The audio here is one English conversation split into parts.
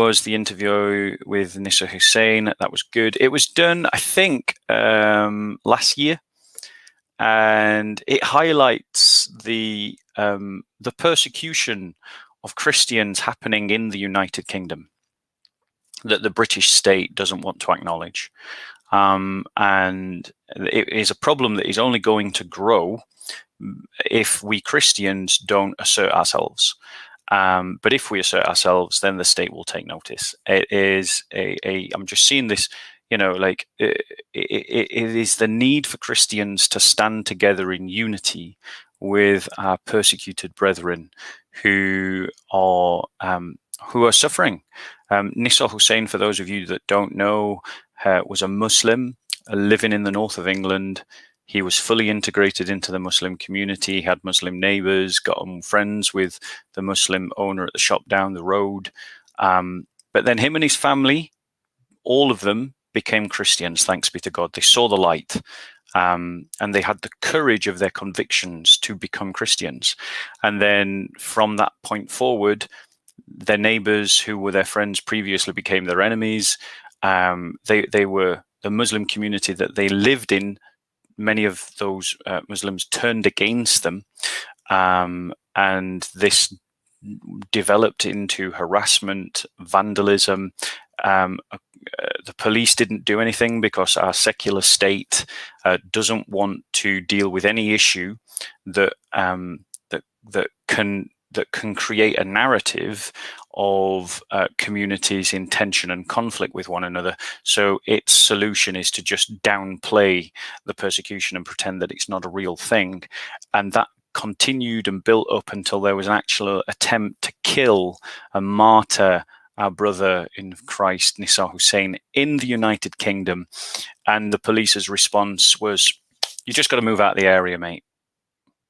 was the interview with Nissar Hussein. That was good. It was done, I think, last year, and it highlights the persecution of Christians happening in the United Kingdom that the British state doesn't want to acknowledge. And it is a problem that is only going to grow if we Christians don't assert ourselves. But if we assert ourselves, then the state will take notice. It is I'm just seeing this, like it is the need for Christians to stand together in unity with our persecuted brethren who are suffering. Nissar Hussein, for those of you that don't know, was a Muslim living in the north of England. He was fully integrated into the Muslim community. He had Muslim neighbors, got on friends with the Muslim owner at the shop down the road. But then him and his family, all of them became Christians, thanks be to God. They saw the light. And they had the courage of their convictions to become Christians. And then from that point forward, their neighbors who were their friends previously became their enemies. They were the Muslim community that they lived in. Many of those Muslims turned against them. And this developed into harassment, vandalism. The police didn't do anything because our secular state doesn't want to deal with any issue that can create a narrative of communities in tension and conflict with one another. So its solution is to just downplay the persecution and pretend that it's not a real thing. And that continued and built up until there was an actual attempt to kill and martyr our brother in Christ, Nissar Hussein, in the United Kingdom. And the police's response was, "You just got to move out of the area, mate."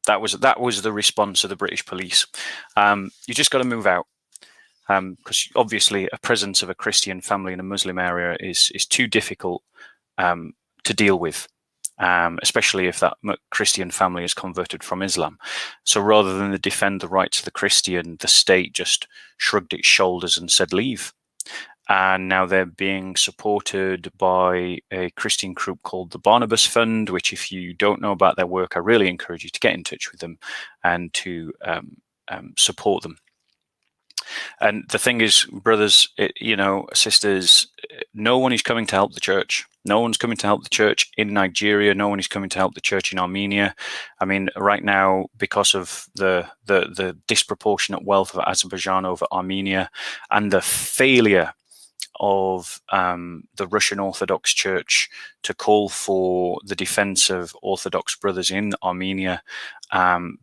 That was the response of the British police. You just got to move out. Because obviously a presence of a Christian family in a Muslim area is too difficult to deal with, especially if that Christian family is converted from Islam. So rather than defend the rights of the Christian, the state just shrugged its shoulders and said, leave. And now they're being supported by a Christian group called the Barnabas Fund, which if you don't know about their work, I really encourage you to get in touch with them and to support them. And the thing is, brothers, sisters, no one is coming to help the church. No one's coming to help the church in Nigeria. No one is coming to help the church in Armenia. I mean, right now, because of the disproportionate wealth of Azerbaijan over Armenia and the failure of the Russian Orthodox Church to call for the defense of Orthodox brothers in Armenia,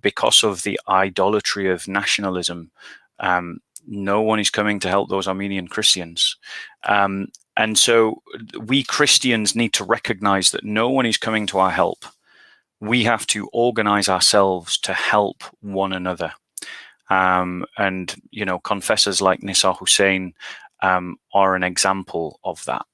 because of the idolatry of nationalism, no one is coming to help those Armenian Christians. And so we Christians need to recognize that no one is coming to our help. We have to organize ourselves to help one another. And, confessors like Nissar Hussein are an example of that.